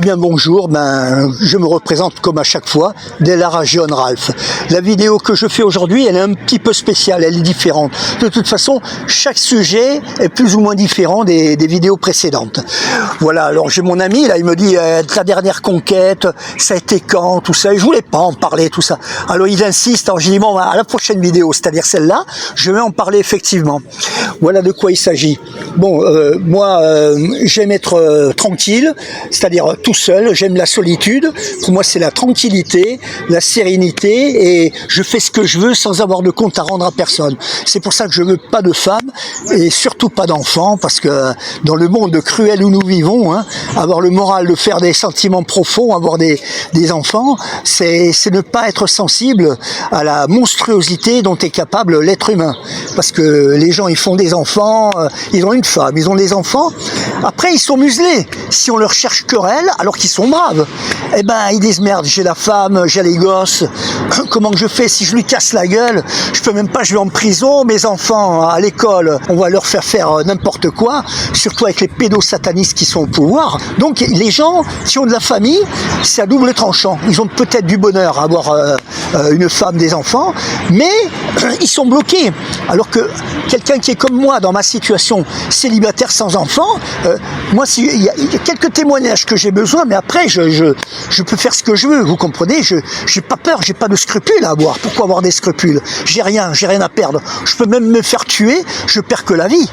bien bonjour, je me représente comme à chaque fois, Delara John Ralph. La vidéo que je fais aujourd'hui, elle est un petit peu spéciale, elle est différente. De toute façon, chaque sujet est plus ou moins différent des vidéos précédentes. Voilà, alors j'ai mon ami, là il me dit, ta dernière conquête, ça a été quand, tout ça, et je voulais pas en parler, tout ça. Alors il insiste, alors j'ai dit, bon, à la prochaine vidéo, c'est-à-dire celle-là, je vais en parler effectivement. Voilà de quoi il s'agit. Bon, moi, j'aime être tranquille, c'est-à-dire tout seul, j'aime la solitude. Pour moi, c'est la tranquillité, la sérénité, et je fais ce que je veux sans avoir de compte à rendre à personne. C'est pour ça que je veux pas de femme, et surtout pas d'enfants, parce que dans le monde cruel où nous vivons, avoir le moral de faire des sentiments profonds, avoir des enfants, c'est ne pas être sensible à la monstruosité dont est capable l'être humain. Parce que les gens, ils font des enfants, ils ont une femme, ils ont des enfants, après ils sont muselés. Si on leur cherche querelle, alors qu'ils sont braves, eh ben ils disent merde, j'ai la femme, j'ai les gosses, comment que je fais si je lui casse la gueule? Je peux même pas, je vais en prison, mes enfants à l'école, on va leur faire n'importe quoi, surtout avec les pédosatanistes qui sont au pouvoir. Donc les gens qui ont de la famille, c'est à double tranchant. Ils ont peut-être du bonheur à avoir une femme, des enfants, mais ils sont bloqués. Alors que quelqu'un qui est comme moi, dans ma situation, célibataire sans enfant, moi, il y a quelques témoignages que j'ai besoin, mais après, je peux faire ce que je veux, vous comprenez? J'ai pas peur, j'ai pas de scrupules à avoir. Pourquoi avoir des scrupules? J'ai rien à perdre. Je peux même me faire tuer, je perds que la vie,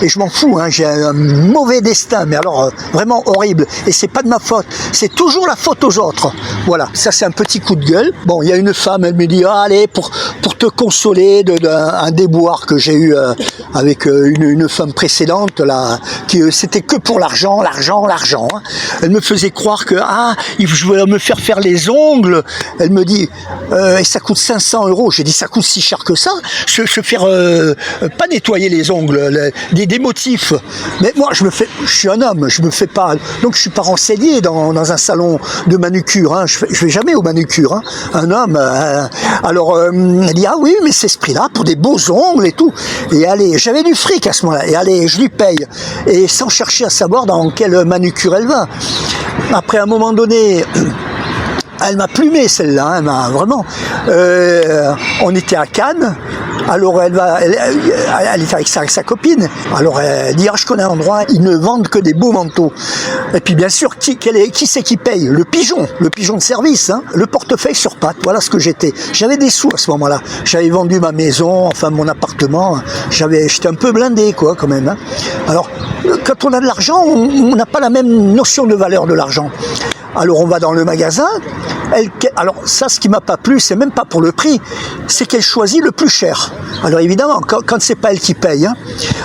et je m'en fous, j'ai un mauvais destin, mais alors vraiment horrible, et c'est pas de ma faute, c'est toujours la faute aux autres. Voilà, ça c'est un petit coup de gueule. Bon, il y a une femme, elle me dit, allez, pour te consoler d'un déboire que j'ai eu avec une femme précédente, là, qui c'était que pour l'argent. Elle me faisait croire que, je voulais me faire les ongles. Elle me dit, et ça coûte 500 €. J'ai dit, ça coûte si cher que ça? Je faire, pas nettoyer les ongles, des motifs. Mais moi, je suis un homme, je me fais pas, donc je suis pas renseigné dans un salon de manucure, je vais jamais au manucure, un homme. Alors, elle dit, ah oui, mais c'est ce prix-là pour des beaux ongles et tout. Et allez, j'avais du fric à ce moment-là, et allez, je lui paye. Et sans chercher à savoir dans quelle manucure elle va. Après, à un moment donné, elle m'a plumé celle-là, elle m'a vraiment. On était à Cannes, alors elle est avec sa copine, alors elle dit, je connais un endroit, ils ne vendent que des beaux manteaux. Et puis bien sûr, qui c'est qui paye? Le pigeon de service, le portefeuille sur pattes, voilà ce que j'étais. J'avais des sous à ce moment-là, j'avais vendu ma maison, enfin mon appartement, j'étais un peu blindé quoi quand même. Alors, quand on a de l'argent, on n'a pas la même notion de valeur de l'argent. Alors on va dans le magasin, alors ça ce qui m'a pas plu, c'est même pas pour le prix, c'est qu'elle choisit le plus cher. Alors évidemment, quand c'est pas elle qui paye,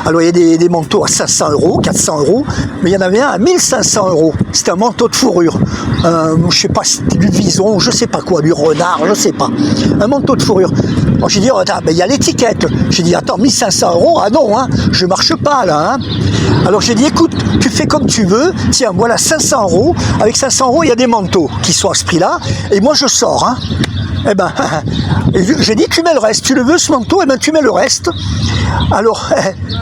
alors il y a des manteaux à 500 €, 400 €, mais il y en avait un à 1500 €. C'était un manteau de fourrure, je sais pas, c'était du vison, je sais pas quoi, du renard, je sais pas, un manteau de fourrure. Alors j'ai dit, il y a l'étiquette. J'ai dit, attends, 1500 €, ah non, je marche pas là. Alors j'ai dit, écoute, tu fais comme tu veux, tiens, voilà 500 €, avec 500 €, il y a des manteaux qui sont à ce prix-là, et moi je sors. Eh ben, j'ai dit, tu mets le reste, tu le veux ce manteau, eh ben tu mets le reste. Alors,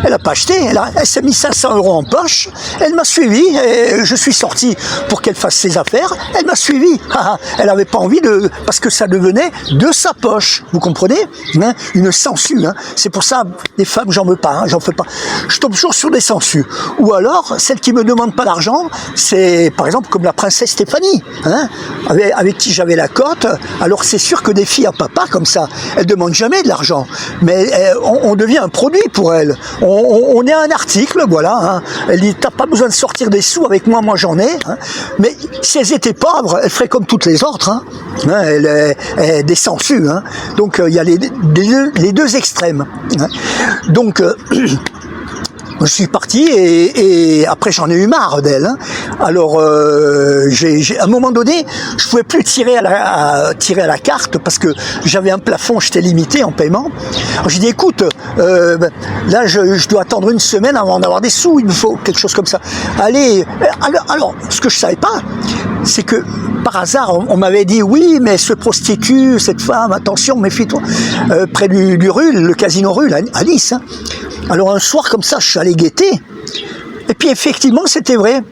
elle n'a pas acheté, elle s'est mis 500 € en poche, elle m'a suivi, et je suis sorti pour qu'elle fasse ses affaires, elle m'a suivi. Elle n'avait pas envie parce que ça devenait de sa poche, vous comprenez, une sangsue. C'est pour ça, les femmes, j'en veux pas, j'en fais pas. Je tombe toujours sur des sangsues. Ou alors, celles qui me demandent pas d'argent, c'est par exemple comme la princesse Stéphanie, avec qui j'avais la cote. Alors c'est sûr que des filles à papa comme ça, elles demandent jamais de l'argent, mais on devient un produit pour elles. On est un article, voilà. Elle dit, t'as pas besoin de sortir des sous avec moi, moi j'en ai. Mais si elles étaient pauvres, elles feraient comme toutes les autres. Elles des sangsues. Donc il y a les deux extrêmes. Donc je suis parti et après j'en ai eu marre d'elle. Alors à un moment donné, je pouvais plus tirer à la carte parce que j'avais un plafond, j'étais limité en paiement. Alors j'ai dit, écoute, là je dois attendre une semaine avant d'avoir des sous, il me faut quelque chose comme ça. Allez, alors ce que je savais pas, c'est que par hasard on m'avait dit, oui, mais elle se prostitue cette femme, attention, méfie-toi, près du Ruhl, le casino Ruhl à Nice. Alors un soir comme ça, je suis allé guetter, et puis effectivement c'était vrai.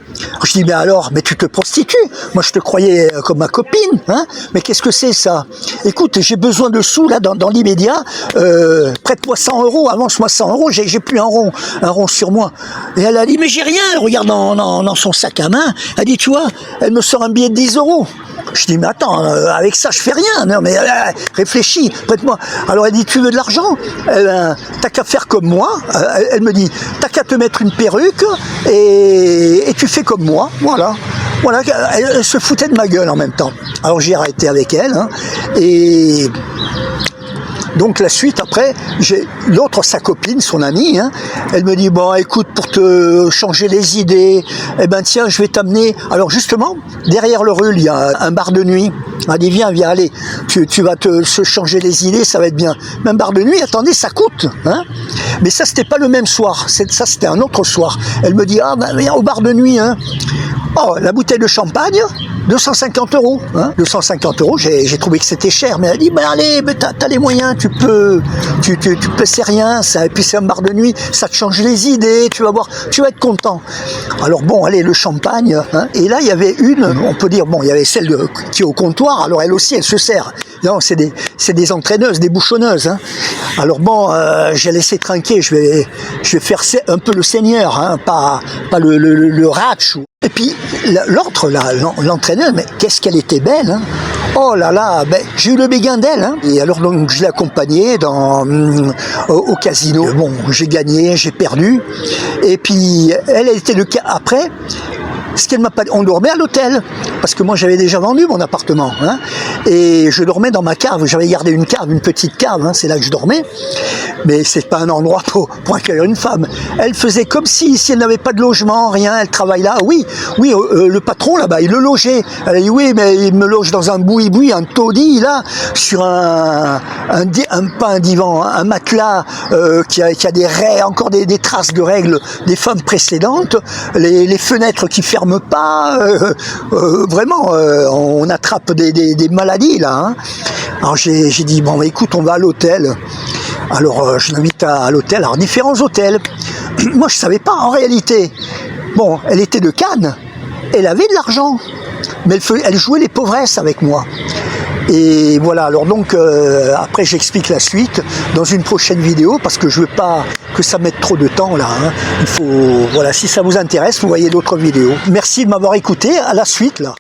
Je dis, mais alors, mais tu te prostitues. Moi, je te croyais comme ma copine, hein. Mais qu'est-ce que c'est ça? Écoute, j'ai besoin de sous, là, dans l'immédiat. Prête-moi 100 €, avance-moi 100 €, j'ai plus un rond sur moi. Et elle a dit, mais j'ai rien. Elle regarde dans son sac à main. Elle dit, tu vois, elle me sort un billet de 10 €. Je dis, mais attends, avec ça, je fais rien. Non, mais réfléchis, prête-moi. Alors, elle dit, tu veux de l'argent? T'as qu'à faire comme moi. Elle me dit, t'as qu'à te mettre une perruque et tu fais comme moi. Voilà. Voilà, elle se foutait de ma gueule en même temps. Alors, j'ai arrêté avec elle. Hein, et donc la suite après, j'ai l'autre, sa copine, son amie, hein, elle me dit, bon écoute, pour te changer les idées, eh ben tiens, je vais t'amener, alors justement, derrière le rue, il y a un bar de nuit. Elle dit, viens, allez, tu vas se changer les idées, ça va être bien. Même bar de nuit, attendez, ça coûte, hein. Mais ça, c'était pas le même soir, ça c'était un autre soir. Elle me dit, ah ben viens au bar de nuit, hein. Oh, la bouteille de champagne, 250 €. Hein, 250 €, j'ai trouvé que c'était cher. Mais elle dit, ben allez, ben t'as les moyens, tu peux, c'est rien, ça. Et puis c'est un bar de nuit, ça te change les idées, tu vas voir, tu vas être content. Alors bon, allez, le champagne. Hein, et là, il y avait une, on peut dire, bon, il y avait celle qui est au comptoir, alors elle aussi, elle se sert. Non, c'est des entraîneuses, des bouchonneuses. Hein. Alors bon, j'ai laissé tranquille, je vais faire un peu le seigneur, hein, pas le ratch. Et puis l'autre, là, l'entraîneuse, mais qu'est-ce qu'elle était belle, hein. Oh là là, ben, j'ai eu le béguin d'elle, hein. Et alors donc je l'ai accompagnée au casino. Bon, j'ai gagné, j'ai perdu. Et puis elle était le cas après. Ce qu'elle m'a pas, on dormait à l'hôtel parce que moi j'avais déjà vendu mon appartement, hein, et je dormais dans ma cave. J'avais gardé une cave, une petite cave, hein, c'est là que je dormais. Mais c'est pas un endroit pour accueillir une femme. Elle faisait comme si elle n'avait pas de logement, rien. Elle travaille là. Oui, le patron là-bas, il le logeait. Elle a dit oui, mais il me loge dans un boui-boui, un taudis là, sur pas un divan, un matelas qui a des raies, encore des traces de règles des femmes précédentes. Les fenêtres qui ferment pas, vraiment, on attrape des maladies là. Hein. Alors j'ai dit bon, bah, écoute, on va à l'hôtel. Alors je l'invite à l'hôtel, alors différents hôtels. Moi je savais pas en réalité. Bon, elle était de Cannes, elle avait de l'argent, mais elle jouait les pauvresses avec moi. Et voilà, alors donc après j'explique la suite dans une prochaine vidéo parce que je veux pas que ça mette trop de temps là. Hein. Il faut, voilà, si ça vous intéresse, vous voyez d'autres vidéos. Merci de m'avoir écouté, à la suite là.